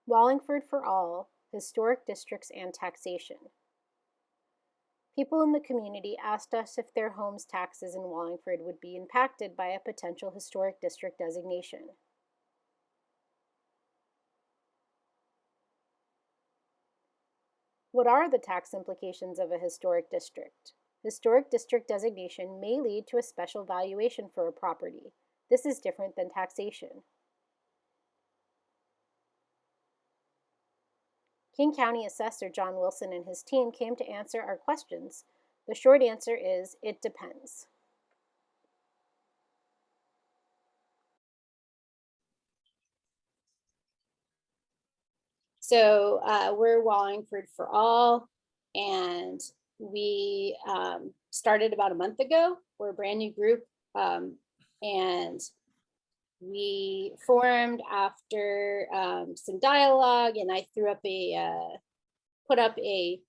Wallingford for All, Historic Districts and Taxation. People in the community asked us if their homes' taxes in Wallingford would be impacted by a potential historic district designation. What are the tax implications of a historic district? Historic district designation may lead to a special valuation for a property. This is different than taxation. King County Assessor John Wilson and his team came to answer our questions. The short answer is, it depends. So we're Wallingford for All, and we started about a month ago. We're a brand new group, and we formed after some dialogue, and I put up a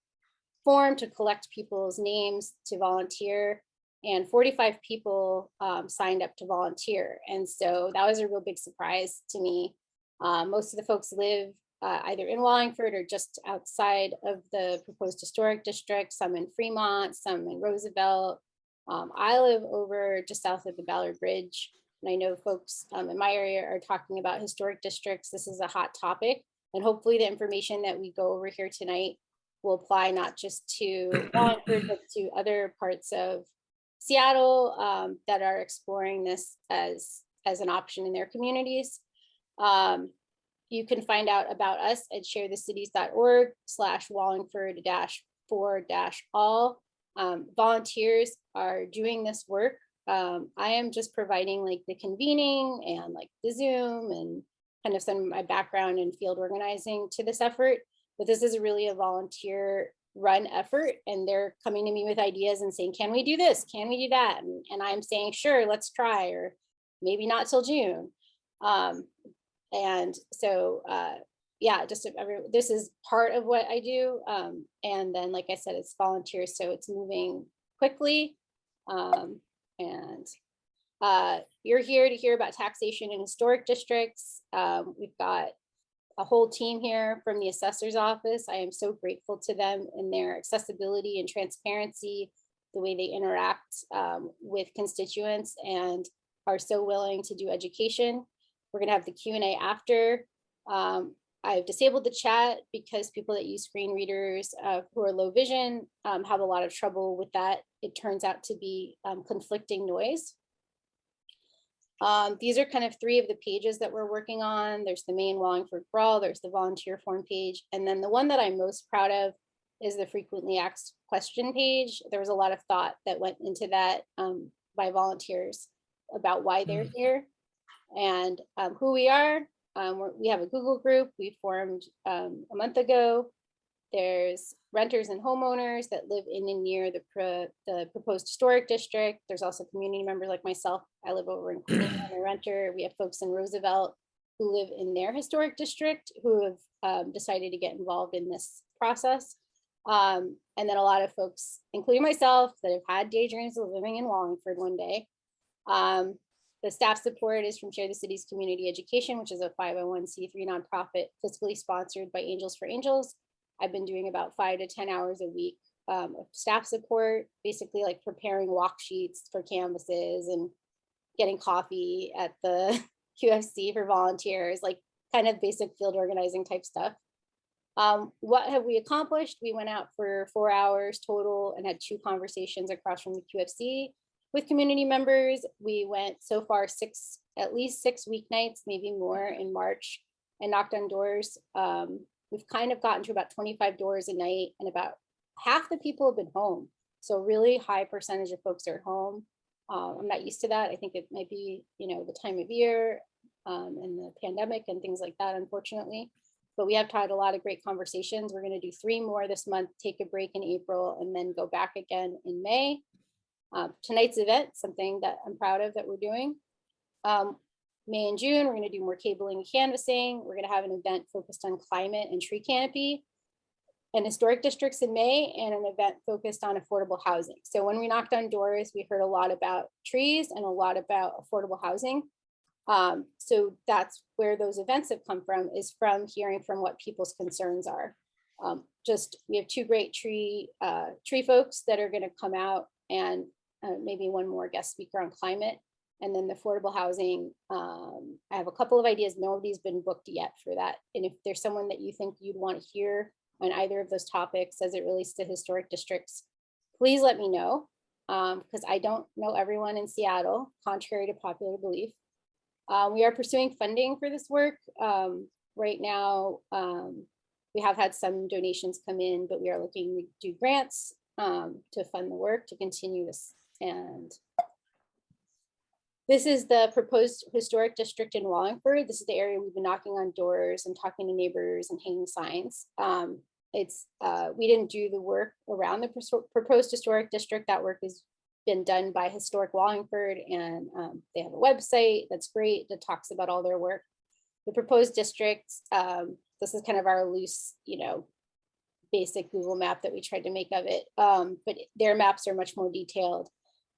form to collect people's names to volunteer, and 45 people signed up to volunteer. And so that was a real big surprise to me. Most of the folks live either in Wallingford or just outside of the proposed historic district, some in Fremont, some in Roosevelt. I live over just south of the Ballard Bridge, and I know folks in my area are talking about historic districts. This is a hot topic, and hopefully the information that we go over here tonight will apply not just to Wallingford, but to other parts of Seattle that are exploring this as an option in their communities. You can find out about us at sharethecities.org/Wallingford-4-all. Volunteers are doing this work. I am just providing like the convening and like the Zoom and kind of some of my background in field organizing to this effort. But this is really a volunteer run effort, and they're coming to me with ideas and saying, can we do this? Can we do that? And I'm saying, sure, let's try, or maybe not till June. And so, yeah, this is part of what I do. And then, like I said, it's volunteers, so it's moving quickly. And you're here to hear about taxation in historic districts. We've got a whole team here from the assessor's office. I am so grateful to them and their accessibility and transparency, the way they interact with constituents, and are so willing to do education. We're going to have the Q&A after. I've disabled the chat because people that use screen readers who are low vision have a lot of trouble with that. It turns out to be conflicting noise. These are kind of three of the pages that we're working on. There's the main Wallingford for All, there's the volunteer form page, and then the one that I'm most proud of is the frequently asked question page. There was a lot of thought that went into that by volunteers about why they're here and who we are. We have a Google group we formed a month ago. There's renters and homeowners that live in and near the proposed historic district. There's also community members like myself. I live over in Queens, I'm a renter. We have folks in Roosevelt who live in their historic district who have decided to get involved in this process. And then a lot of folks, including myself, that have had daydreams of living in Wallingford one day. The staff support is from Share the Cities Community Education, which is a 501c3 nonprofit fiscally sponsored by Angels for Angels. I've been doing about 5 to 10 hours a week of staff support, basically like preparing walk sheets for canvases and getting coffee at the QFC for volunteers, like kind of basic field organizing type stuff. What have we accomplished? We went out for 4 hours total and had 2 conversations across from the QFC with community members. We went so far at least 6 weeknights, maybe more in March, and knocked on doors. We've kind of gotten to about 25 doors a night, and about half the people have been home. So really high percentage of folks are at home. I'm not used to that. I think it might be, the time of year and the pandemic and things like that, unfortunately. But we have had a lot of great conversations. We're going to do 3 more this month, take a break in April, and then go back again in May. Tonight's event, something that I'm proud of that we're doing. May and June, we're going to do more cabling and canvassing. We're going to have an event focused on climate and tree canopy and historic districts in May, and an event focused on affordable housing. So when we knocked on doors, we heard a lot about trees and a lot about affordable housing. So that's where those events have come from, is from hearing from what people's concerns are. We have two great tree folks that are going to come out, and maybe one more guest speaker on climate. And then the affordable housing, I have a couple of ideas. Nobody's been booked yet for that. And if there's someone that you think you'd want to hear on either of those topics as it relates to historic districts, please let me know, because I don't know everyone in Seattle, contrary to popular belief. We are pursuing funding for this work. Right now, we have had some donations come in, but we are looking to do grants to fund the work to continue this. And this is the proposed historic district in Wallingford. This is the area we've been knocking on doors and talking to neighbors and hanging signs. We didn't do the work around the proposed historic district. That work has been done by Historic Wallingford, and they have a website that's great that talks about all their work. The proposed district, this is kind of our loose, basic Google map that we tried to make of it. But their maps are much more detailed.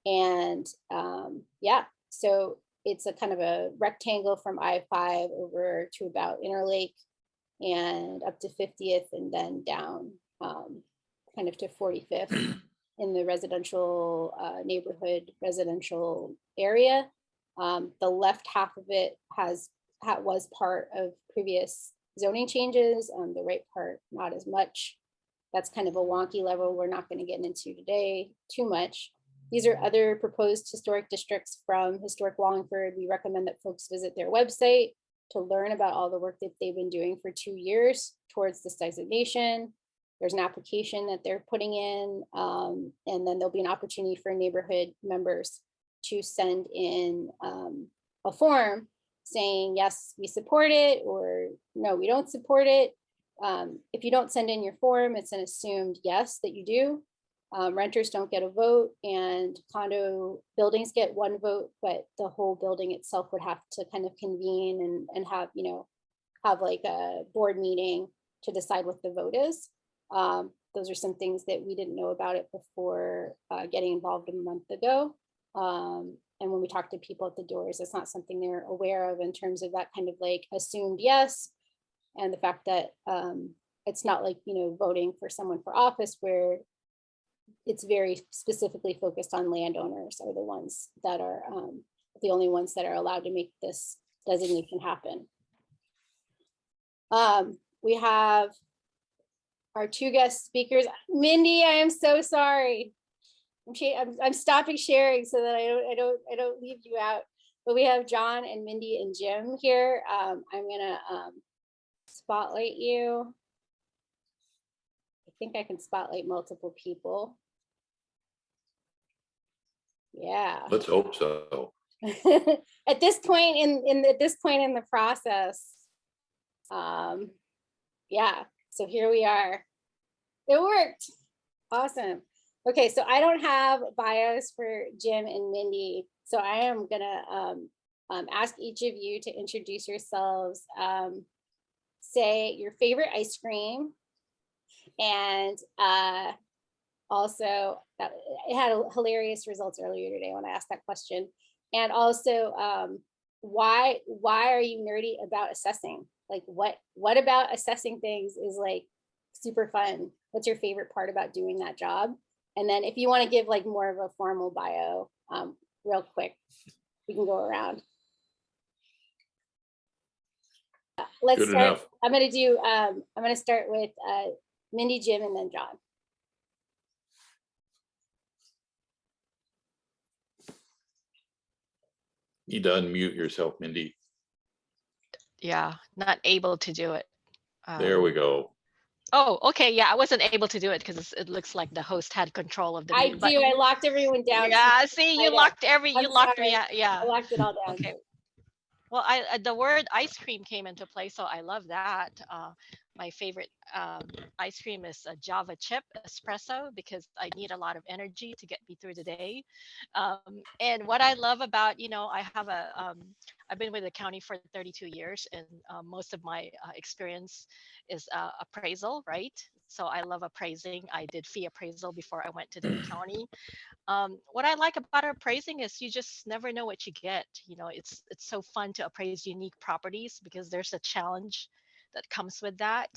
And yeah, so it's a kind of a rectangle from I-5 over to about Interlake and up to 50th, and then down kind of to 45th in the residential neighborhood, residential area. The left half of it was part of previous zoning changes. The right part, not as much. That's kind of a wonky level we're not going to get into today too much. These are other proposed historic districts from Historic Wallingford. We recommend that folks visit their website to learn about all the work that they've been doing for 2 years towards this designation. There's an application that they're putting in, and then there'll be an opportunity for neighborhood members to send in a form saying, yes, we support it, or no, we don't support it. If you don't send in your form, it's an assumed yes that you do. Renters don't get a vote, and condo buildings get 1 vote, but the whole building itself would have to kind of convene and have, have like a board meeting to decide what the vote is. Those are some things that we didn't know about it before getting involved a month ago. And when we talk to people at the doors, it's not something they're aware of in terms of that kind of like assumed yes. And the fact that it's not like, voting for someone for office, where it's very specifically focused on landowners are the ones that are the only ones that are allowed to make this designation happen. We have our 2 guest speakers. Mindy, I am so sorry. I'm stopping sharing so that I don't leave you out. But we have John and Mindy and Jim here. I'm gonna spotlight you. I think I can spotlight multiple people. Yeah. Let's hope so. At this point in the process, yeah. So here we are. It worked. Awesome. Okay, so I don't have bios for Jim and Mindy, so I am gonna ask each of you to introduce yourselves. Say your favorite ice cream, and also it had hilarious results earlier today when I asked that question. And also, why are you nerdy about assessing? Like, what about assessing things is like super fun? What's your favorite part about doing that job? And then if you want to give like more of a formal bio, real quick, we can go around. Let's Good start. enough. I'm going to start with Mindy, Jim, and then John. You need to unmute yourself, Mindy. Yeah, not able to do it. There we go. Oh, okay. Yeah, I wasn't able to do it because it looks like the host had control of the I mute do. I locked everyone down. Yeah, see, you locked me out. Yeah. I locked it all down. Okay. Well, the word ice cream came into play, so I love that. My favorite ice cream is a Java chip espresso because I need a lot of energy to get me through the day. And what I love about, I have I've been with the county for 32 years, and most of my experience is appraisal, right? So I love appraising. I did fee appraisal before I went to the county. What I like about appraising is you just never know what you get. You know, it's so fun to appraise unique properties because there's a challenge that comes with that.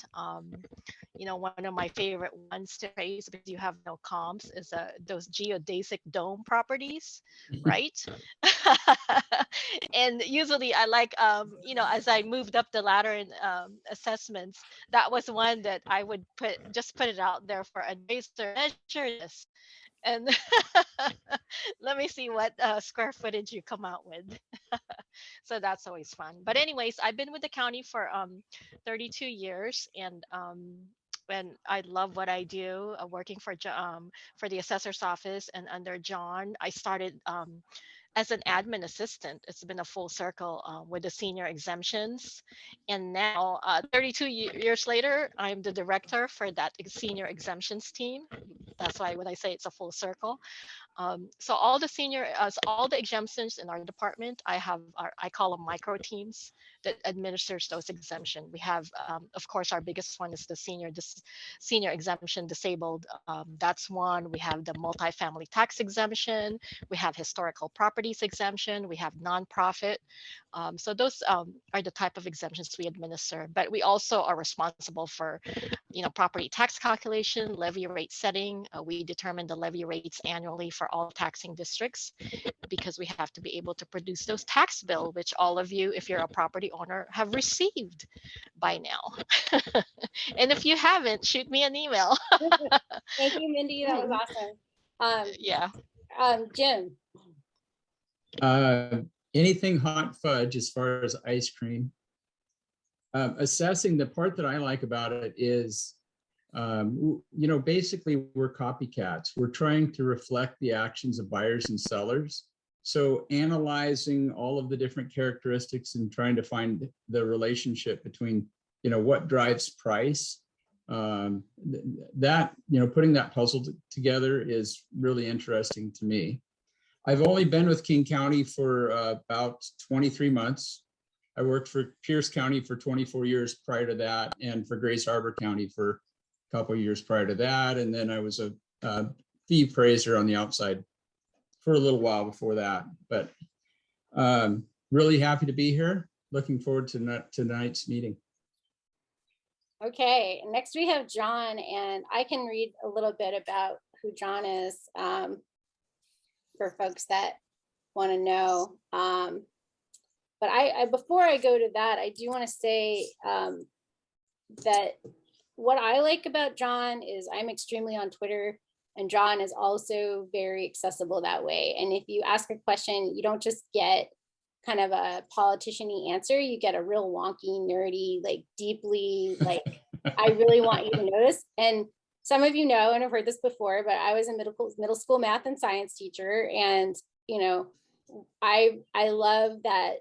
You know, one of my favorite ones to appraise because you have no comps is those geodesic dome properties, right? And usually I like, you know, as I moved up the ladder in assessments, that was one that I would put it out there for advisor, measure this. And let me see what square footage you come out with. So that's always fun. But anyways, I've been with the county for 32 years, and I love what I do. Working for the assessor's office and under John, I started as an admin assistant. It's been a full circle with the senior exemptions, and now 32 years later, I'm the director for that senior exemptions team. That's why when I say it's a full circle. So all the exemptions in our department, I call them micro teams that administers those exemption. We have, of course, our biggest one is the senior exemption disabled. That's one. We have the multifamily tax exemption. We have historical properties exemption. We have nonprofit. So those are the type of exemptions we administer. But we also are responsible for, you know, property tax calculation, levy rate setting. We determine the levy rates annually for all taxing districts because we have to be able to produce those tax bill, which all of you, if you're a property owner, have received by now. And if you haven't, shoot me an email. Thank you, Mindy. That was awesome. Yeah. Jim. Anything hot fudge as far as ice cream. Assessing, the part that I like about it is, you know, basically we're copycats. We're trying to reflect the actions of buyers and sellers. So analyzing all of the different characteristics and trying to find the relationship between, you know, what drives price. That, you know, putting that puzzle together is really interesting to me. I've only been with King County for about 23 months. I worked for Pierce County for 24 years prior to that, and for Grace Harbor County for a couple of years prior to that. And then I was a fee appraiser on the outside for a little while before that. But really happy to be here. Looking forward to tonight's meeting. Okay, next we have John, and I can read a little bit about who John is for folks that want to know. But before I go to that, I do want to say that what I like about John is I'm extremely on Twitter, and John is also very accessible that way. And if you ask a question, you don't just get kind of a politician-y answer, you get a real wonky, nerdy, like deeply, like, I really want you to know this. And some of you know, and I've heard this before, but I was a middle school math and science teacher. And, you know, I love that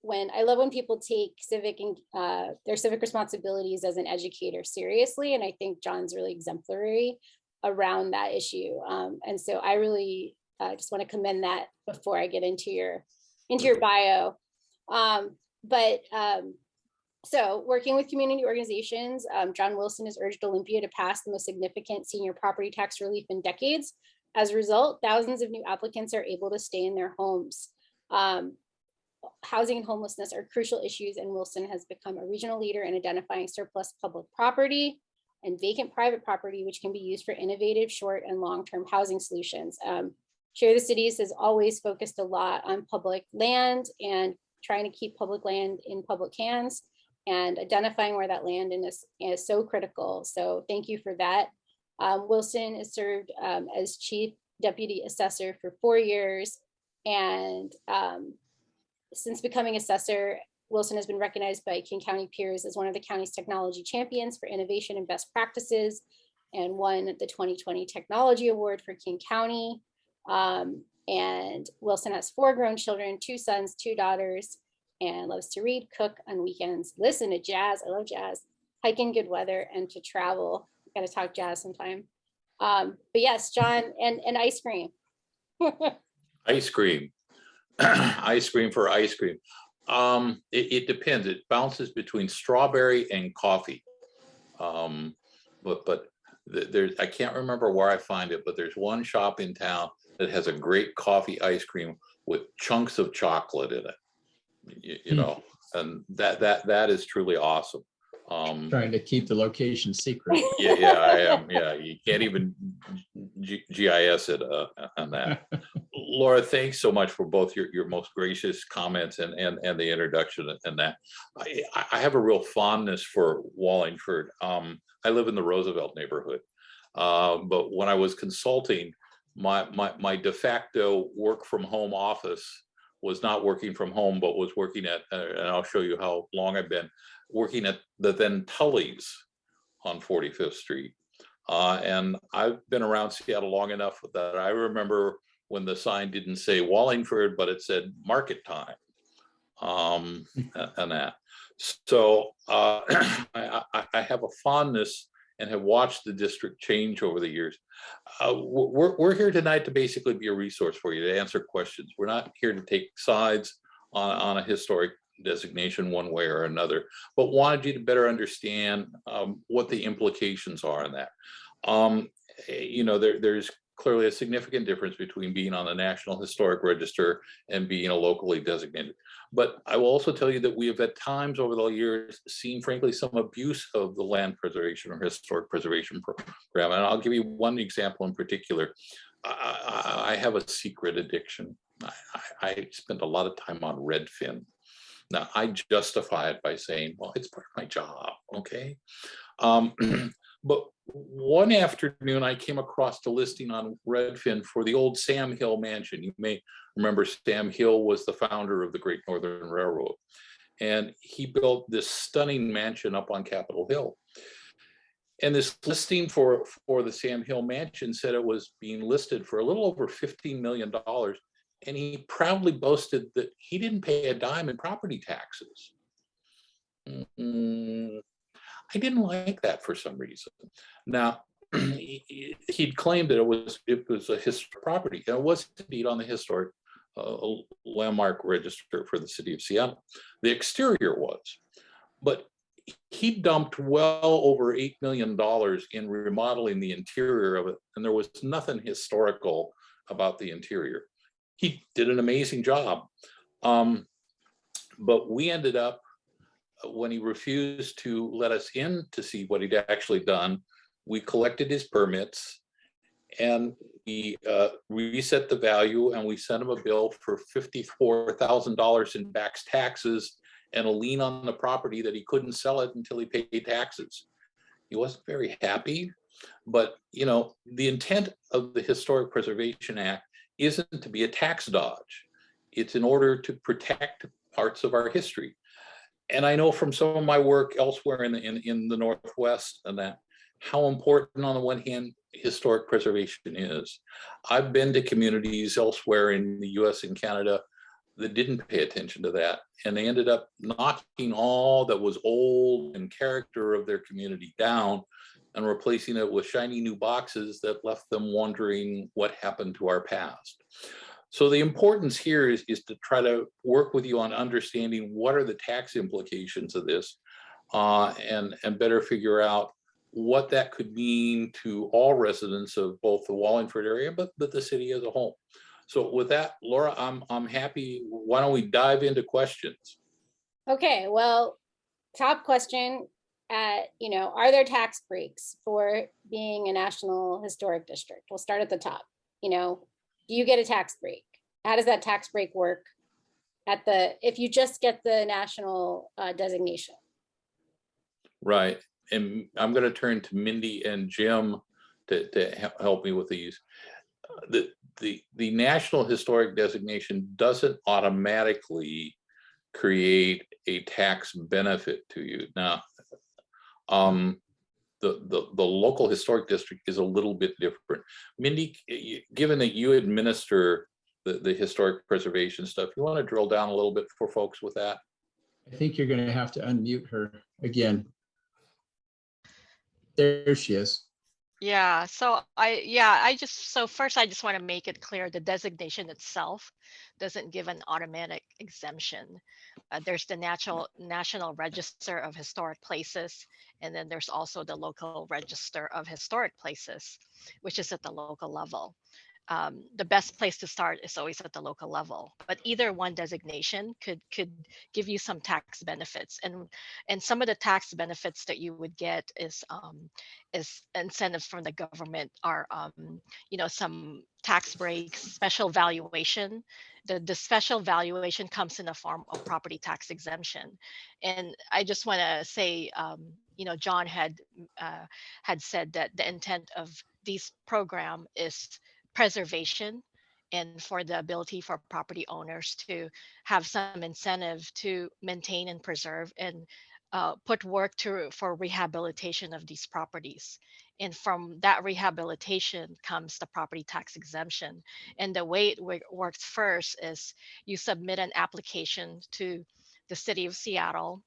when people take their civic responsibilities as an educator seriously. And I think John's really exemplary around that issue. And so I really just want to commend that before I get into your bio. So working with community organizations, John Wilson has urged Olympia to pass the most significant senior property tax relief in decades. As a result, thousands of new applicants are able to stay in their homes. Housing and homelessness are crucial issues, and Wilson has become a regional leader in identifying surplus public property and vacant private property, which can be used for innovative short and long-term housing solutions. Share the Cities has always focused a lot on public land and trying to keep public land in public hands, and identifying where that land is so critical. So thank you for that. Wilson has served as Chief Deputy Assessor for 4 years. And since becoming assessor, Wilson has been recognized by King County peers as one of the county's technology champions for innovation and best practices, and won the 2020 Technology Award for King County. And Wilson has 4 grown children, 2 sons, 2 daughters, and loves to read, cook on weekends, listen to jazz. I love jazz, hike in good weather, and to travel. Got to talk jazz sometime. But yes, John, and ice cream. Ice cream. Ice cream for ice cream. It depends. It bounces between strawberry and coffee. but there's, I can't remember where I find it, but there's one shop in town that has a great coffee ice cream with chunks of chocolate in it. You know, and that is truly awesome. Trying to keep the location secret. Yeah, I am. Yeah, you can't even GIS it on that. Laura, thanks so much for both your most gracious comments and the introduction and that. I have a real fondness for Wallingford. I live in the Roosevelt neighborhood, but when I was consulting, my de facto work from home office was not working from home, but was working at, and I'll show you how long I've been working at the then Tully's on 45th Street. And I've been around Seattle long enough that I remember when the sign didn't say Wallingford, but it said market time, and that. So I have a fondness and have watched the district change over the years. We're here tonight to basically be a resource for you, to answer questions. We're not here to take sides on a historic designation one way or another, but wanted you to better understand what the implications are in that. You know, there's clearly a significant difference between being on the National Historic Register and being a locally designated. But I will also tell you that we have at times over the years seen, frankly, some abuse of the land preservation or historic preservation program. And I'll give you one example in particular. I have a secret addiction. I spend a lot of time on Redfin. Now, I justify it by saying, well, it's part of my job, okay? But one afternoon, I came across the listing on Redfin for the old Sam Hill Mansion. You may remember Sam Hill was the founder of the Great Northern Railroad. And he built this stunning mansion up on Capitol Hill. And this listing for the Sam Hill Mansion said it was being listed for a little over $15 million. And he proudly boasted that he didn't pay a dime in property taxes. I didn't like that for some reason. Now, he'd claimed that it was a historic property, and it was indeed on the historic landmark register for the city of Seattle. The exterior was, but he dumped well over $8 million in remodeling the interior of it, and there was nothing historical about the interior. He did an amazing job, but we ended up, when he refused to let us in to see what he'd actually done, we collected his permits and we reset the value, and we sent him a bill for $54,000 in back taxes and a lien on the property that he couldn't sell it until he paid taxes. He wasn't very happy, but you know, the intent of the Historic Preservation Act isn't to be a tax dodge. It's in order to protect parts of our history. And I know from some of my work elsewhere in the Northwest and that how important, on the one hand, historic preservation is. I've been to communities elsewhere in the US and Canada that didn't pay attention to that. And they ended up knocking all that was old and character of their community down and replacing it with shiny new boxes that left them wondering what happened to our past. So the importance here is to try to work with you on understanding what are the tax implications of this, and better figure out what that could mean to all residents of both the Wallingford area, but the city as a whole. So with that, Laura, I'm happy. Why don't we dive into questions? Okay, well, top question, you know, are there tax breaks for being a National Historic District? We'll start at the top. You know, do you get a tax break? How does that tax break work if you just get the national designation? Right. And I'm going to turn to Mindy and Jim to help me with these. The National Historic Designation doesn't automatically create a tax benefit to you. Now, the local historic district is a little bit different. Mindy, given that you administer the historic preservation stuff, you want to drill down a little bit for folks with that? I think you're going to have to unmute her again. There she is. Yeah, so first I just want to make it clear the designation itself doesn't give an automatic exemption. there's the National Register of Historic Places, and then there's also the local Register of Historic Places, which is at the local level. The best place to start is always at the local level, but either one designation could give you some tax benefits, and some of the tax benefits that you would get is incentives from the government are some tax breaks, special valuation. The special valuation comes in the form of property tax exemption, and I just want to say, John had said that the intent of these program is preservation and for the ability for property owners to have some incentive to maintain and preserve and put work for rehabilitation of these properties. And from that rehabilitation comes the property tax exemption. And the way it works first is you submit an application to the City of Seattle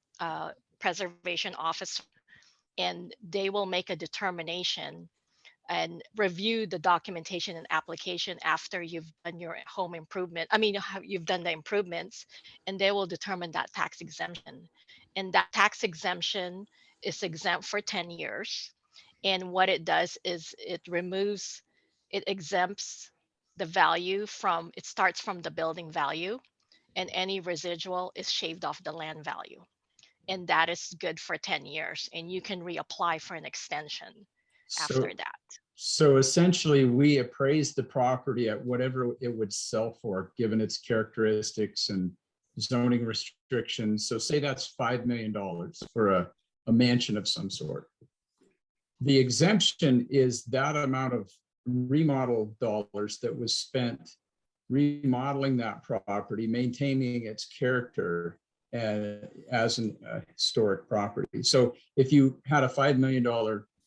Preservation Office, and they will make a determination and review the documentation and application after you've done your home improvement. I mean, you've done the improvements, and they will determine that tax exemption. And that tax exemption is exempt for 10 years. And what it does is it exempts the value it starts from the building value, and any residual is shaved off the land value. And that is good for 10 years. And you can reapply for an extension So, after that. so essentially we appraise the property at whatever it would sell for, given its characteristics and zoning restrictions. So say that's $5 million for a mansion of some sort. The exemption is that amount of remodel dollars that was spent remodeling that property, maintaining its character as an historic property. So if you had a $5 million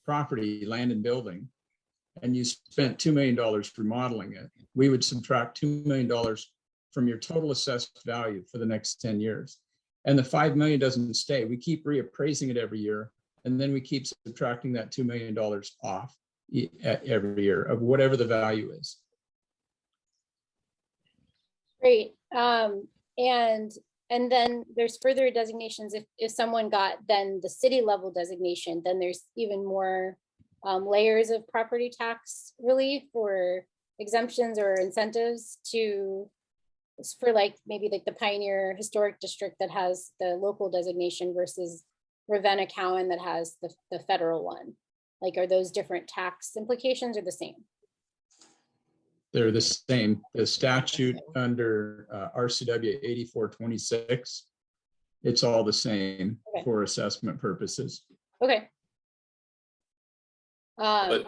property, land and building, and you spent $2 million remodeling it, we would subtract $2 million from your total assessed value for the next 10 years. And the $5 million doesn't stay. We keep reappraising it every year, and then we keep subtracting that $2 million off every year of whatever the value is. Great. And then there's further designations. If someone got then the city level designation, then there's even more layers of property tax relief or exemptions or incentives for like maybe like the Pioneer Historic District that has the local designation versus Ravenna Cowan that has the federal one. Like, are those different tax implications or the same? They're the same. The statute under RCW 8426, it's all the same for assessment purposes. Okay. But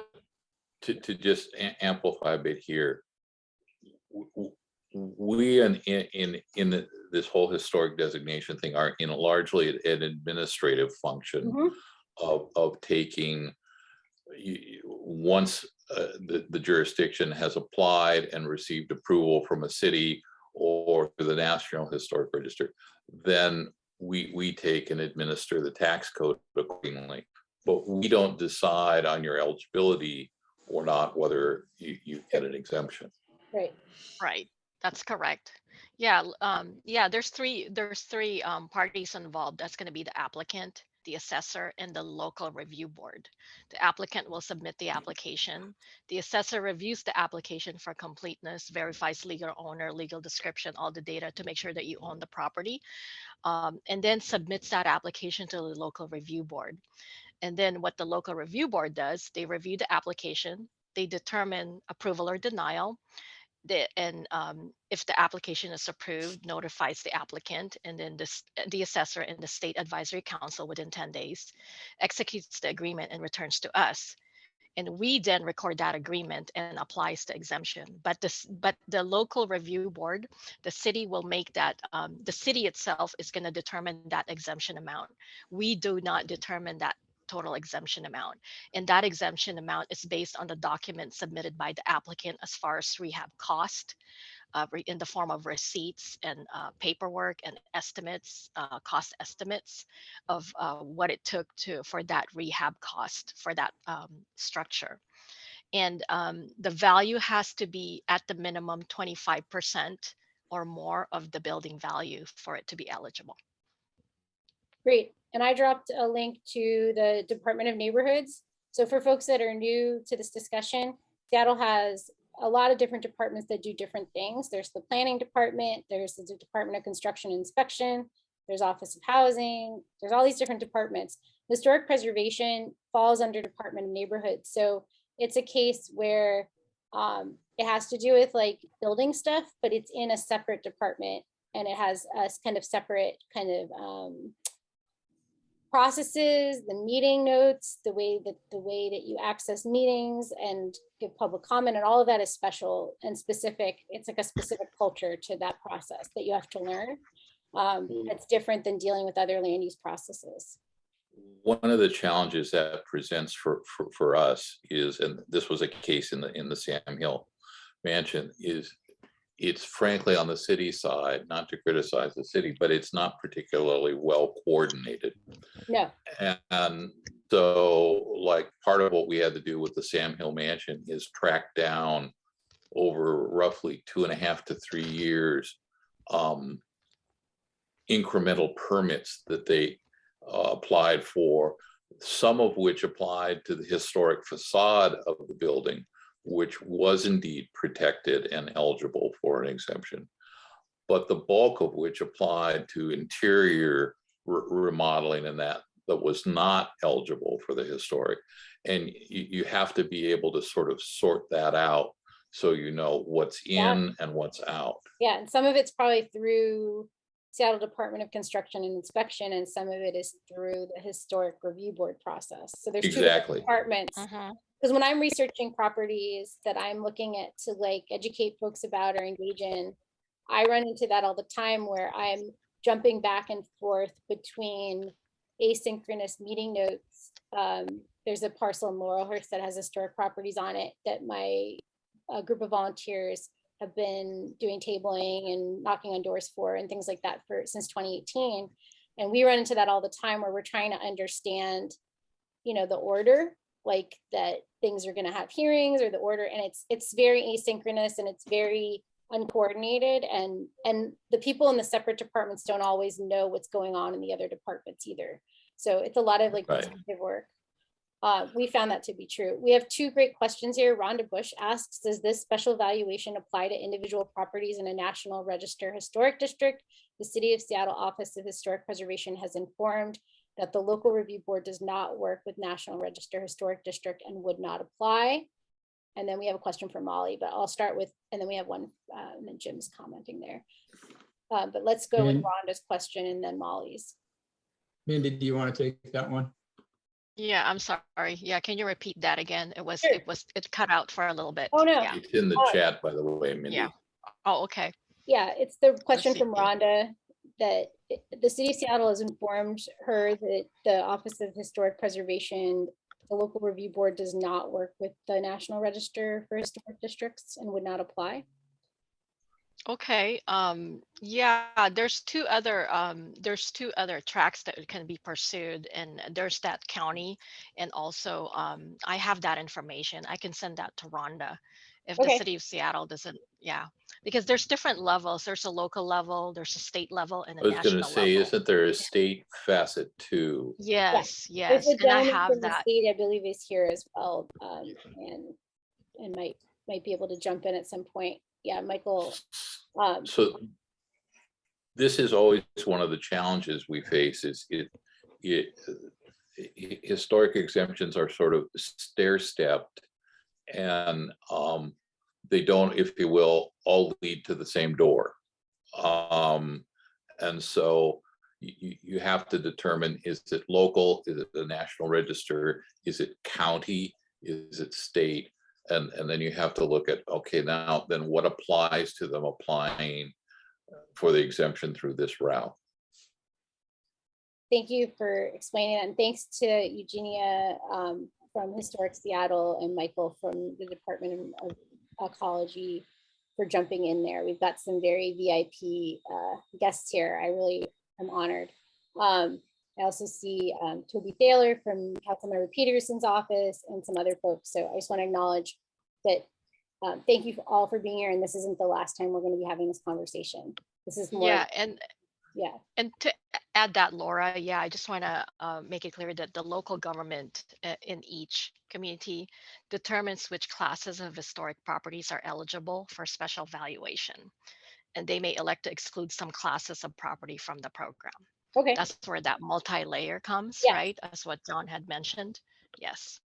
to just amplify a bit here, we in this whole historic designation thing are in largely an administrative function of taking, once the jurisdiction has applied and received approval from a city or the National Historic Register, then we take and administer the tax code accordingly. But we don't decide on your eligibility or not whether you get an exemption. Right. That's correct. Yeah. There's three parties involved. That's going to be the applicant, the assessor, and the local review board. The applicant will submit the application. The assessor reviews the application for completeness, verifies legal owner, legal description, all the data to make sure that you own the property, and then submits that application to the local review board. And then what the local review board does, they review the application, they determine approval or denial, if the application is approved, notifies the applicant, and then the assessor and the state advisory council within 10 days executes the agreement and returns to us. And we then record that agreement and applies the exemption. But the local review board, the city will make that, the city itself is going to determine that exemption amount. We do not determine that total exemption amount. And that exemption amount is based on the document submitted by the applicant as far as rehab cost, in the form of receipts and paperwork and estimates, cost estimates of what it took for that rehab cost for that structure. And the value has to be at the minimum 25% or more of the building value for it to be eligible. Great. And I dropped a link to the Department of Neighborhoods. So for folks that are new to this discussion, Seattle has a lot of different departments that do different things. There's the planning department, there's the Department of Construction and Inspection, there's Office of Housing, there's all these different departments. Historic preservation falls under Department of Neighborhoods. So it's a case where it has to do with like building stuff, but it's in a separate department and it has a kind of separate kind of processes, the meeting notes, the way that you access meetings and give public comment, and all of that is special and specific. It's like a specific culture to that process that you have to learn. That's different than dealing with other land use processes. One of the challenges that presents for us is, and this was a case in the Sam Hill mansion, is it's frankly on the city side, not to criticize the city, but it's not particularly well coordinated. No. And so like part of what we had to do with the Sam Hill mansion is track down over roughly 2.5 to 3 years, incremental permits that they applied for, some of which applied to the historic facade of the building, which was indeed protected and eligible for an exemption, but the bulk of which applied to interior remodeling and that was not eligible for the historic. And you have to be able to sort of sort that out so you know what's in and what's out. Yeah, and some of it's probably through Seattle Department of Construction and Inspection, and some of it is through the Historic Review Board process. So there's two different departments. Because when I'm researching properties that I'm looking at to like educate folks about or engage in, I run into that all the time where I'm jumping back and forth between asynchronous meeting notes. There's a parcel in Laurelhurst that has historic properties on it that my group of volunteers have been doing tabling and knocking on doors for and things like that since 2018. And we run into that all the time where we're trying to understand, you know, the order, like that things are going to have hearings or the order, and it's very asynchronous and it's very uncoordinated, and the people in the separate departments don't always know what's going on in the other departments either. So it's a lot of like detective work. We found that to be true. We have two great questions here. Rhonda Bush asks, does this special valuation apply to individual properties in a National Register Historic District? The City of Seattle Office of Historic Preservation has informed that the local review board does not work with National Register Historic District and would not apply. And then we have a question for Molly, but I'll start with, and then we have one, and then Jim's commenting there. But let's go with Rhonda's question and then Molly's. Mindy, do you want to take that one? Yeah, I'm sorry. Yeah, can you repeat that again? Sure. It cut out for a little bit. Oh no. Yeah. It's in the chat, by the way, Mindy. Yeah. Oh, okay. Yeah, it's the question see. from Rhonda that the City of Seattle has informed her that the Office of Historic Preservation, the local review board, does not work with the National Register for Historic Districts and would not apply. Okay. Yeah, there's two other tracks that can be pursued, and there's that county, and also I have that information. I can send that to Rhonda if the City of Seattle doesn't. Yeah, because there's different levels. There's a local level, there's a state level, and a national level. I was going to say, isn't there a state facet too? Yes, yes. Yes, and I have from that. The state, I believe, is here as well, and might be able to jump in at some point. Yeah, Michael. So this is always one of the challenges we face is historic exemptions are sort of stair-stepped, and they don't, if you will, all lead to the same door. And so you have to determine, is it local? Is it the National Register? Is it county? Is it state? And then you have to look at, okay, now then what applies to them applying for the exemption through this route? Thank you for explaining that. And thanks to Eugenia from Historic Seattle and Michael from the Department of Ecology for jumping in there. We've got some very VIP guests here. I really am honored. I also see Toby Thaler from Councilmember Peterson's office and some other folks. So I just want to acknowledge that Thank you all for being here. And this isn't the last time we're going to be having this conversation. This is more. Yeah, Yeah. and to add that, Laura, yeah, I just want to make it clear that the local government in each community determines which classes of historic properties are eligible for special valuation. And they may elect to exclude some classes of property from the program. Okay. That's where that multi-layer comes, Yeah. right? That's what John had mentioned. Yes.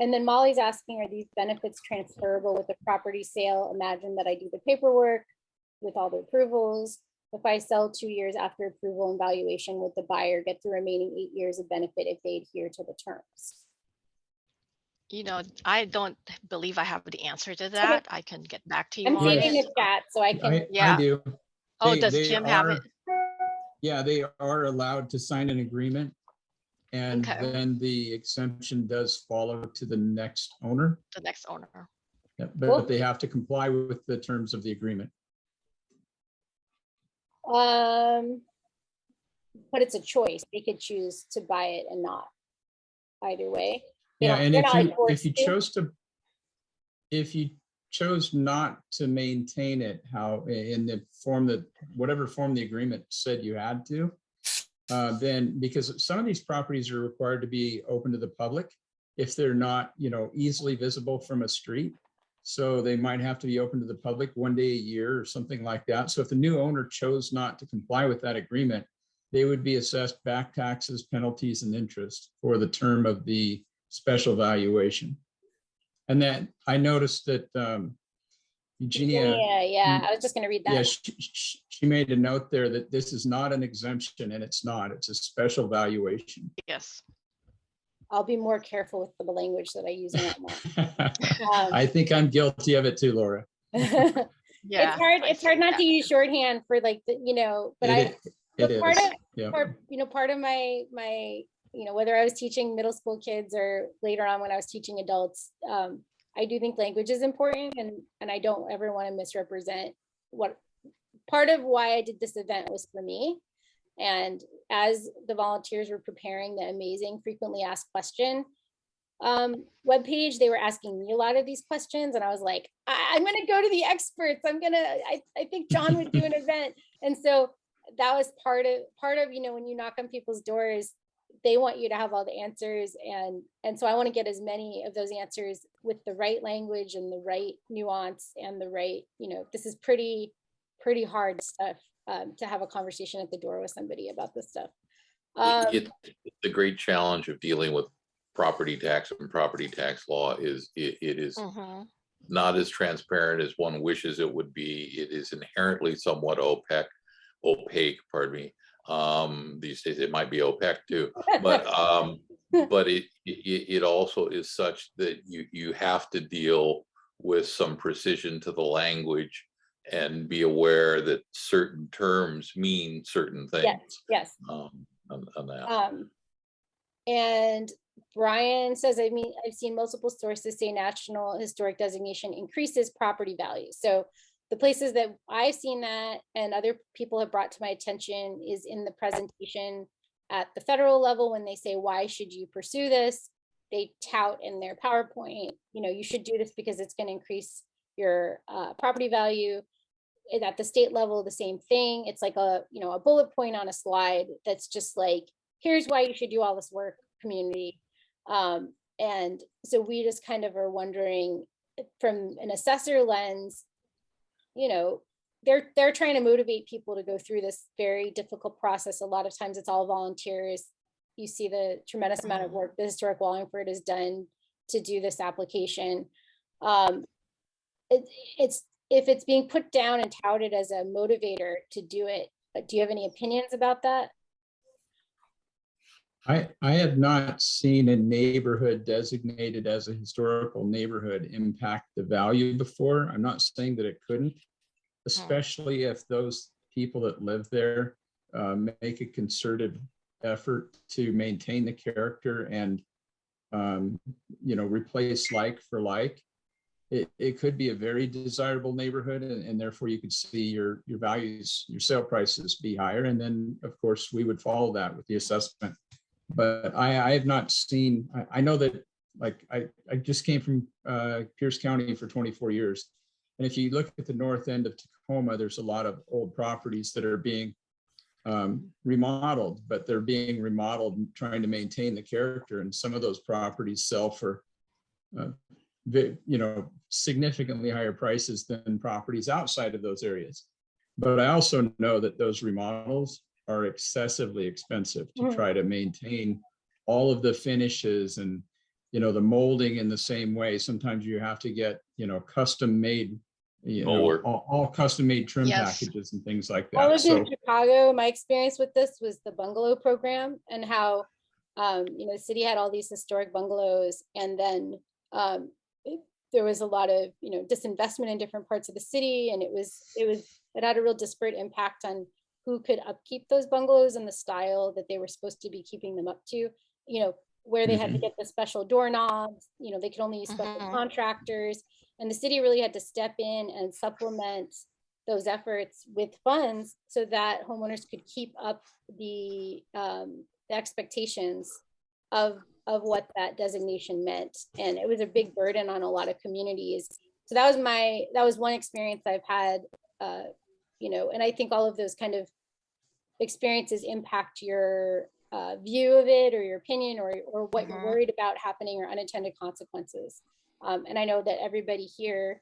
And then Molly's asking, are these benefits transferable with a property sale? Imagine that I do the paperwork with all the approvals. If I sell 2 years after approval and valuation, would the buyer get the remaining 8 years of benefit if they adhere to the terms? You know, I don't believe I have the answer to that. I can get back to you I'm on seeing it. the chat, so I can. Yeah. I do. Oh, does Jim have it? Yeah, they are allowed to sign an agreement. And Okay. then the exemption does follow to the next owner. The next owner. Yeah, but they have to comply with the terms of the agreement. But it's a choice. They could choose to buy it and not. Either way. Yeah, and if you chose not to maintain it, how in the form that whatever form the agreement said you had to, then because some of these properties are required to be open to the public if they're not, easily visible from a street. So they might have to be open to the public 1 day a year or something like that. So if the new owner chose not to comply with that agreement, they would be assessed back taxes, penalties, and interest for the term of the special valuation. And then I noticed that Eugenia, yeah, I was just going to read that. yeah, she made a note there that this is not an exemption, and it's not. It's a special valuation. Yes. I'll be more careful with the language that I use in that. I think I'm guilty of it too, Laura. Yeah, it's hard not to use shorthand for like the, but part of my whether I was teaching middle school kids or later on when I was teaching adults, I do think language is important, and I don't ever want to misrepresent what part of why I did this event was for me. And as the volunteers were preparing the amazing frequently asked question webpage, they were asking me a lot of these questions, and I was like, I'm going to go to the experts. I think John would do an event. And so that was part of when you knock on people's doors, they want you to have all the answers, and so I want to get as many of those answers with the right language and the right nuance and the right, this is pretty hard stuff to have a conversation at the door with somebody about this stuff. It's the great challenge of dealing with property tax and property tax law is it is not as transparent as one wishes it would be. It is inherently somewhat opaque, pardon me. These days it might be opaque too, but it also is such that you have to deal with some precision to the language and be aware that certain terms mean certain things. Yes. On that. And Brian says, I've seen multiple sources say National Historic Designation increases property value. So the places that I've seen that and other people have brought to my attention is in the presentation at the federal level when they say, why should you pursue this? They tout in their PowerPoint, you should do this because it's going to increase your property value. And at the state level, the same thing. It's like a bullet point on a slide that's just like, here's why you should do all this work, community. And so we just kind of are wondering from an assessor lens, they're trying to motivate people to go through this very difficult process. A lot of times it's all volunteers. You see the tremendous amount of work the Historic Wallingford has done to do this application. If it's being put down and touted as a motivator to do it, do you have any opinions about that? I have not seen a neighborhood designated as a historical neighborhood impact the value before. I'm not saying that it couldn't, especially if those people that live there make a concerted effort to maintain the character and replace like for like. It could be a very desirable neighborhood, and therefore you could see your values, your sale prices be higher. And then of course we would follow that with the assessment. But I have not seen, I know that like I just came from Pierce County for 24 years. And if you look at the north end of Tacoma, there's a lot of old properties that are being remodeled, but they're being remodeled and trying to maintain the character. And some of those properties sell for, significantly higher prices than properties outside of those areas. But I also know that those remodels are excessively expensive to try to maintain all of the finishes and, the molding in the same way. Sometimes you have to get, custom made, all custom made trim packages and things like that. I was in Chicago. My experience with this was the bungalow program, and how, the city had all these historic bungalows, and then there was a lot of, disinvestment in different parts of the city, and it had a real disparate impact on who could upkeep those bungalows and the style that they were supposed to be keeping them up to, where they had to get the special doorknobs, they could only use special contractors, and the city really had to step in and supplement those efforts with funds so that homeowners could keep up the expectations of what that designation meant. And it was a big burden on a lot of communities. So that was one experience I've had, and I think all of those kind of experiences impact your view of it, or your opinion, or what you're worried about happening, or unintended consequences. And I know that everybody here,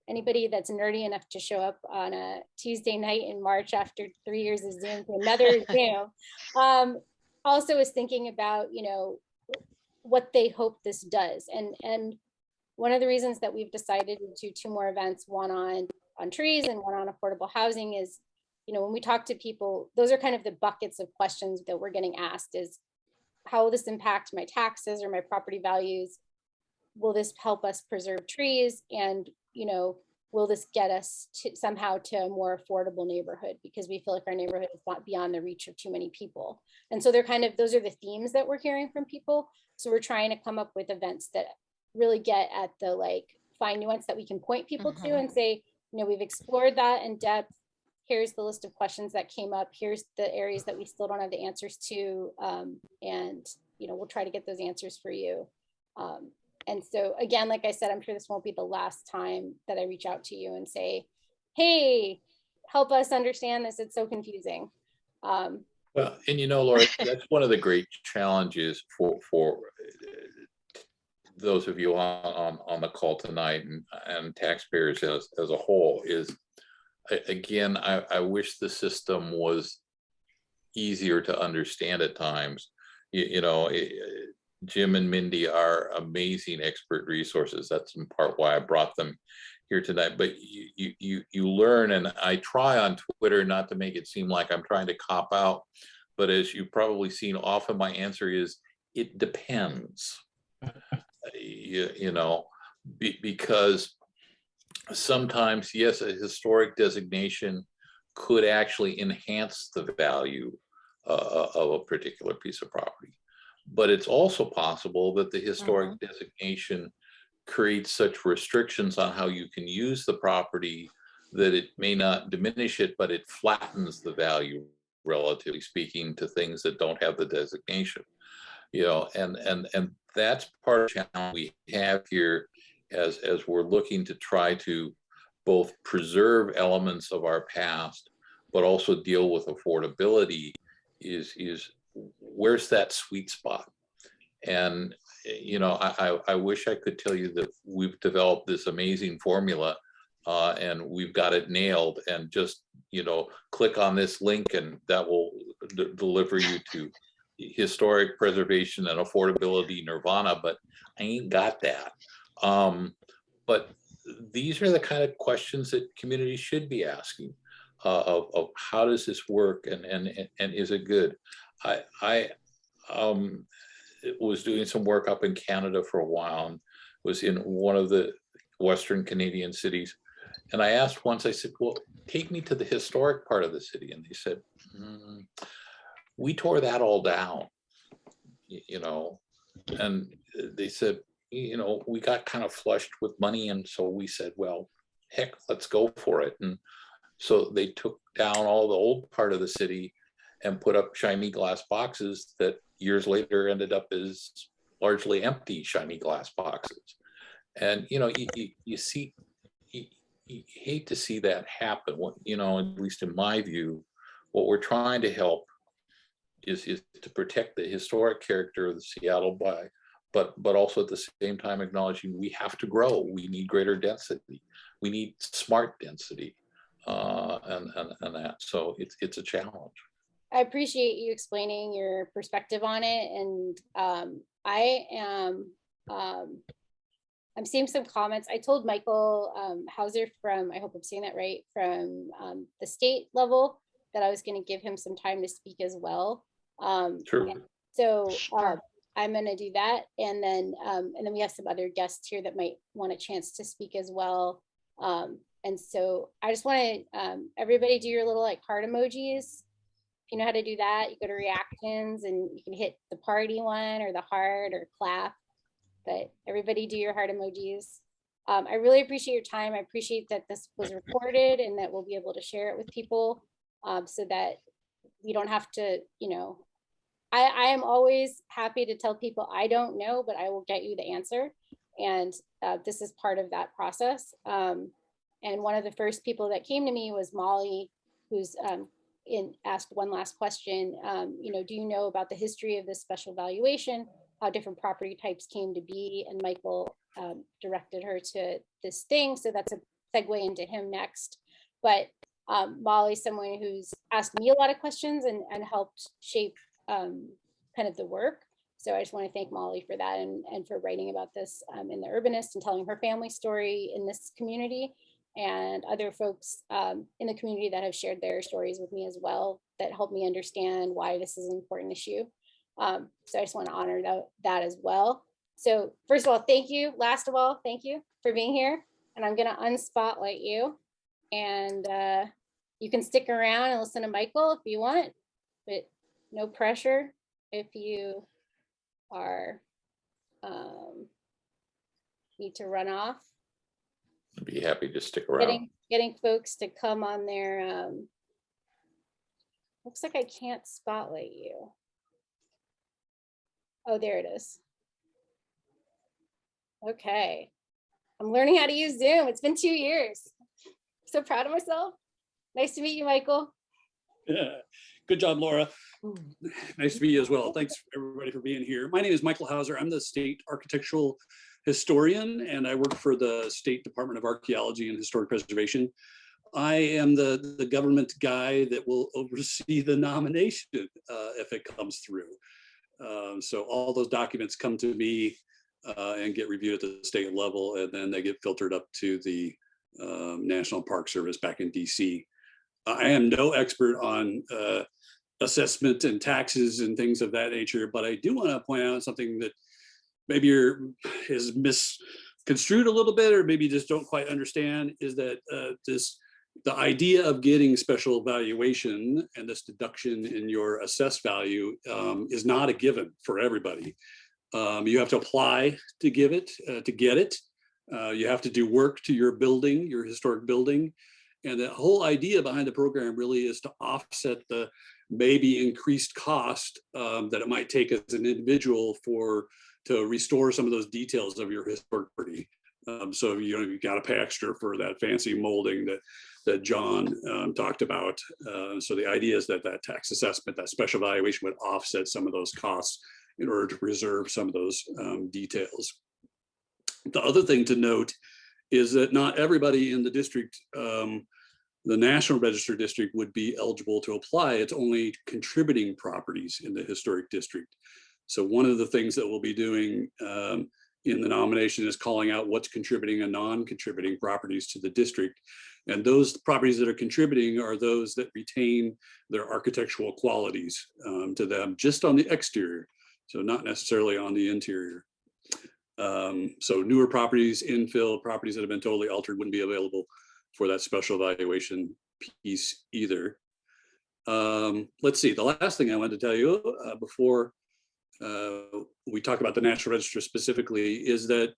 anybody that's nerdy enough to show up on a Tuesday night in March after 3 years of Zoom to another Zoom, also is thinking about, what they hope this does. And one of the reasons that we've decided to do 2 more events, one on trees and one on affordable housing, is, when we talk to people, those are kind of the buckets of questions that we're getting asked is, how will this impact my taxes or my property values? Will this help us preserve trees? And, will this get us somehow to a more affordable neighborhood? Because we feel like our neighborhood is not beyond the reach of too many people. And so those are the themes that we're hearing from people. So we're trying to come up with events that really get at the fine nuance that we can point people to and say, we've explored that in depth. Here's the list of questions that came up. Here's the areas that we still don't have the answers to. And, we'll try to get those answers for you. And so again, like I said, I'm sure this won't be the last time that I reach out to you and say, hey, help us understand this. It's so confusing. Well, and Laura, that's one of the great challenges for those of you on the call tonight, and taxpayers as a whole, is, again, I wish the system was easier to understand at times. Jim and Mindy are amazing expert resources. That's in part why I brought them here tonight. But you learn, and I try on Twitter not to make it seem like I'm trying to cop out. But as you've probably seen, often my answer is, it depends. Because sometimes, yes, a historic designation could actually enhance the value of a particular piece of property. But it's also possible that the historic designation creates such restrictions on how you can use the property that it may not diminish it, but it flattens the value, relatively speaking, to things that don't have the designation. And that's part of the challenge we have here as we're looking to try to both preserve elements of our past, but also deal with affordability, is where's that sweet spot? And, I wish I could tell you that we've developed this amazing formula and we've got it nailed, and just, click on this link and that will deliver you to historic preservation and affordability nirvana, but I ain't got that. But these are the kind of questions that communities should be asking of how does this work, and is it good? I was doing some work up in Canada for a while, and was in one of the Western Canadian cities. And I asked once, I said, well, take me to the historic part of the city. And they said, we tore that all down, and they said, we got kind of flushed with money. And so we said, well, heck, let's go for it. And so they took down all the old part of the city and put up shiny glass boxes that years later ended up as largely empty shiny glass boxes. And, you know, you see, you hate to see that happen. What, you know, at least in my view, what we're trying to help is to protect the historic character of the Seattle by, but also at the same time acknowledging we have to grow. We need greater density. We need smart density, and that. So it's a challenge. I appreciate you explaining your perspective on it, and I am I'm seeing some comments. I told Michael Hauser from, I hope I'm saying that right, from the state level, that I was going to give him some time to speak as well. Sure. So I'm going to do that, and then we have some other guests here that might want a chance to speak as well. And so I just want to everybody do your little like heart emojis. If you know how to do that, you go to reactions and you can hit the party one or the heart or clap. But everybody do your heart emojis. I really appreciate your time. I appreciate that this was recorded and that we'll be able to share it with people, so that we don't have to, you know, I am always happy to tell people I don't know, but I will get you the answer. And this is part of that process. And one of the first people that came to me was Molly, who's asked one last question. You know, do you know about the history of this special valuation, how different property types came to be? And Michael directed her to this thing. So that's a segue into him next. But Molly's someone who's asked me a lot of questions and helped shape kind of the work. So I just want to thank Molly for that, and for writing about this in the Urbanist and telling her family story in this community, and other folks in the community that have shared their stories with me as well, that helped me understand why this is an important issue. So I just want to honor that as well. So first of all, thank you. Last of all, thank you for being here. And I'm going to unspotlight you. And you can stick around and listen to Michael if you want, but no pressure if you are need to run off. I'd be happy to stick around. Getting folks to come on their looks like I can't spotlight you. Oh, there it is. Okay. I'm learning how to use Zoom. It's been 2 years. So proud of myself. Nice to meet you, Michael. Yeah. Good job, Laura. Nice to meet you as well. Thanks everybody for being here. My name is Michael Hauser. I'm the state architectural historian, and I work for the State Department of Archaeology and Historic Preservation. I am the government guy that will oversee the nomination if it comes through. So all those documents come to me and get reviewed at the state level, and then they get filtered up to the National Park Service back in DC. I am no expert on assessment and taxes and things of that nature, but I do want to point out something that maybe is misconstrued a little bit, or maybe just don't quite understand, is that the idea of getting special valuation and this deduction in your assessed value is not a given for everybody. You have to apply to get it. You have to do work to your building, your historic building. And the whole idea behind the program really is to offset the maybe increased cost that it might take as an individual to restore some of those details of your historic property. So you got to pay extra for that fancy molding that John talked about. So the idea is that tax assessment, that special valuation, would offset some of those costs in order to preserve some of those details. The other thing to note is that not everybody in the district, the National Register district, would be eligible to apply. It's only contributing properties in the historic district. So one of the things that we'll be doing in the nomination is calling out what's contributing and non-contributing properties to the district. And those properties that are contributing are those that retain their architectural qualities to them just on the exterior, so not necessarily on the interior. So newer properties, infill properties that have been totally altered wouldn't be available for that special valuation piece either. Let's see, the last thing I wanted to tell you before we talk about the National Register specifically is that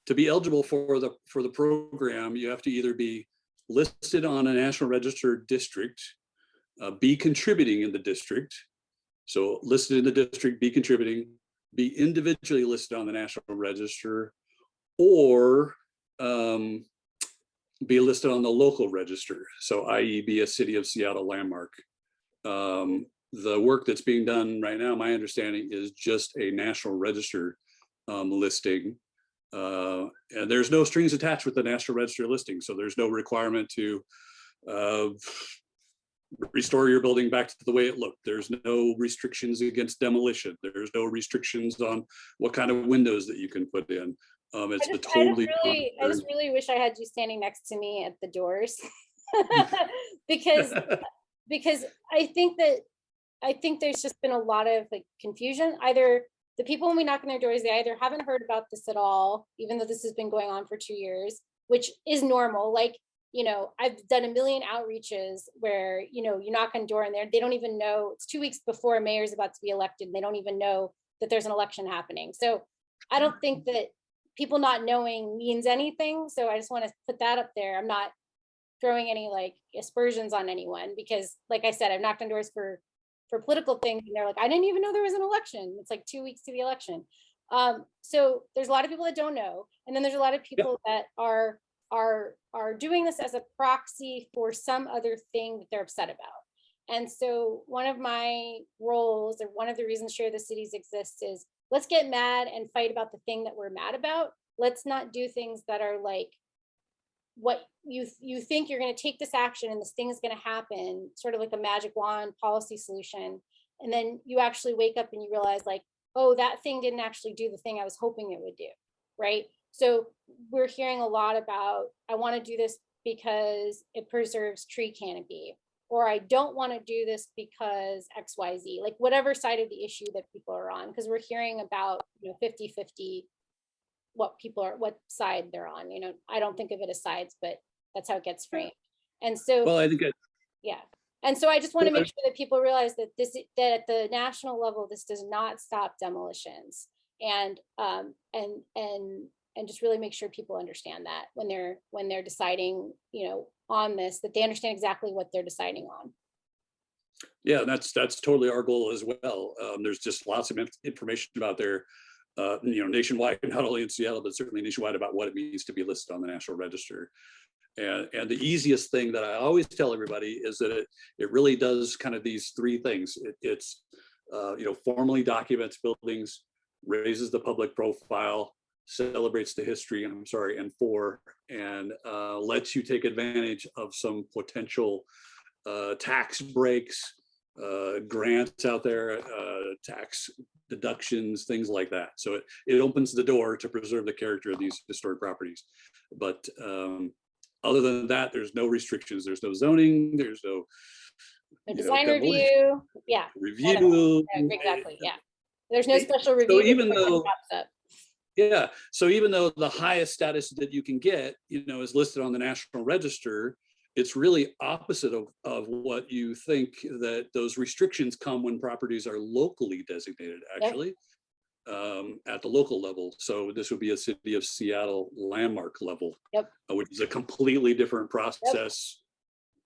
to be eligible for the program, you have to either be listed on a National Register district, be contributing in the district. So listed in the district, be contributing, be individually listed on the National Register, or be listed on the local register. So i.e. be a City of Seattle landmark. The work that's being done right now, my understanding, is just a National Register listing. And there's no strings attached with the National Register listing. So there's no requirement to restore your building back to the way it looked. There's no restrictions against demolition. There's no restrictions on what kind of windows that you can put in. It's I a just totally. really wish I had you standing next to me at the doors. because I think there's just been a lot of like confusion. Either the people, when we knock on their doors, they either haven't heard about this at all, even though this has been going on for 2 years, which is normal. Like, you know, I've done a million outreaches where, you know, you knock on the door and they don't even know, it's 2 weeks before a mayor's about to be elected, and they don't even know that there's an election happening. So I don't think that people not knowing means anything. So I just want to put that up there. I'm not throwing any like aspersions on anyone, because like I said, I've knocked on doors for political things, and they're like, I didn't even know there was an election. It's like 2 weeks to the election. So there's a lot of people that don't know. And then there's a lot of people that are doing this as a proxy for some other thing that they're upset about. And so one of my roles, or one of the reasons Share the Cities exists, is let's get mad and fight about the thing that we're mad about. Let's not do things that are like, what you think you're going to take this action and this thing is going to happen, sort of like a magic wand policy solution. And then you actually wake up and you realize like, oh, that thing didn't actually do the thing I was hoping it would do. Right. So we're hearing a lot about, I want to do this because it preserves tree canopy, or I don't want to do this because XYZ, like whatever side of the issue that people are on, because we're hearing about, you know, 50-50, what people are, what side they're on. You know, I don't think of it as sides, but that's how it gets framed. And so, Well, I think yeah. And so I just want to make sure that people realize that that at the national level, this does not stop demolitions, and just really make sure people understand that when they're deciding, you know, on this, that they understand exactly what they're deciding on. Yeah, that's totally our goal as well. There's just lots of information out there, you know, nationwide, not only in Seattle, but certainly nationwide, about what it means to be listed on the National Register. And the easiest thing that I always tell everybody is that it really does kind of these three things. It's you know, formally documents buildings, raises the public profile, celebrates the history, and lets you take advantage of some potential tax breaks, grants out there, tax deductions, things like that. So it opens the door to preserve the character of these historic properties. But other than that, there's no restrictions. There's no zoning. There's no design review. Yeah. Review. Exactly. Yeah. There's no special review. So even though, yeah, so even though the highest status that you can get, you know, is listed on the National Register, it's really opposite of what you think, that those restrictions come when properties are locally designated, actually. At the local level. So this would be a City of Seattle landmark level, which is a completely different process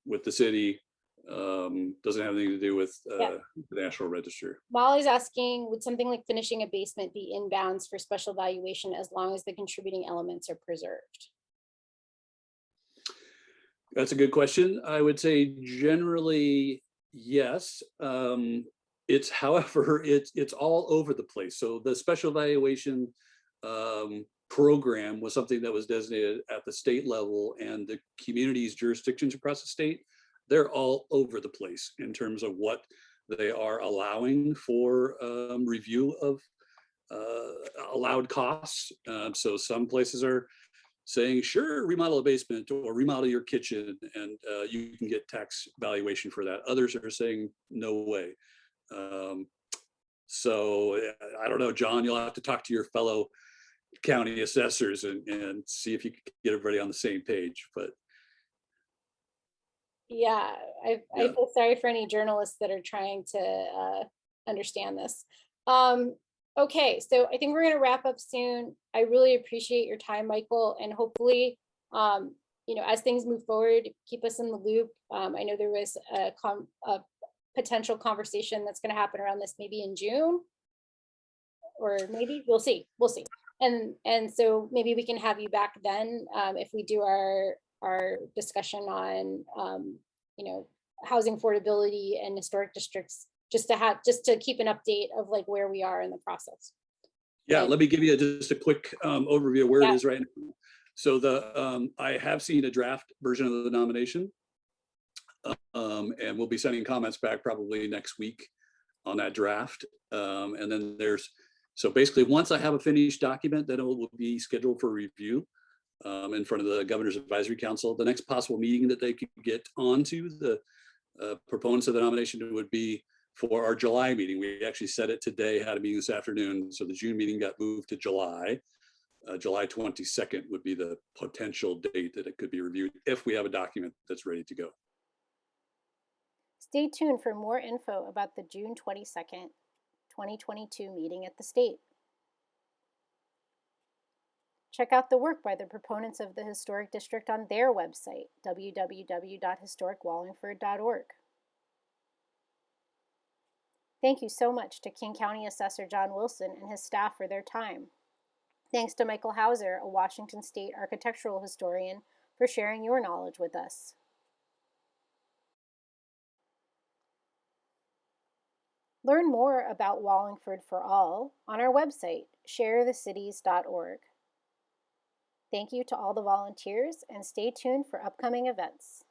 with the city. Doesn't have anything to do with the National Register. Molly's asking, would something like finishing a basement be in bounds for special valuation as long as the contributing elements are preserved? That's a good question. I would say generally yes. However, it's all over the place. So the special valuation program was something that was designated at the state level, and the community's jurisdictions across the state, they're all over the place in terms of what they are allowing for review of allowed costs. So some places are saying, sure, remodel a basement or remodel your kitchen, and you can get tax valuation for that. Others are saying, no way. So I don't know, John, you'll have to talk to your fellow county assessors and see if you can get everybody on the same page. But yeah, I feel sorry for any journalists that are trying to understand this. Okay, so I think we're going to wrap up soon. I really appreciate your time, Michael, and hopefully, you know, as things move forward, keep us in the loop. I know there was a potential conversation that's going to happen around this maybe in June. or maybe we'll see. And so maybe we can have you back then if we do our discussion on housing affordability and historic districts, just to keep an update of like where we are in the process. Yeah, Right. let me give you just a quick overview of where Yeah. it is right now. So I have seen a draft version of the nomination. And we'll be sending comments back probably next week on that draft. And then so basically once I have a finished document, then it will be scheduled for review in front of the Governor's Advisory Council. The next possible meeting that they could get onto, the proponents of the nomination, would be for our July meeting. We actually set it today, had a meeting this afternoon. So the June meeting got moved to July. July 22nd would be the potential date that it could be reviewed if we have a document that's ready to go. Stay tuned for more info about the June 22nd, 2022 meeting at the state. Check out the work by the proponents of the Historic District on their website, www.historicwallingford.org. Thank you so much to King County Assessor John Wilson and his staff for their time. Thanks to Michael Hauser, a Washington State architectural historian, for sharing your knowledge with us. Learn more about Wallingford for All on our website, sharethecities.org. Thank you to all the volunteers, and stay tuned for upcoming events.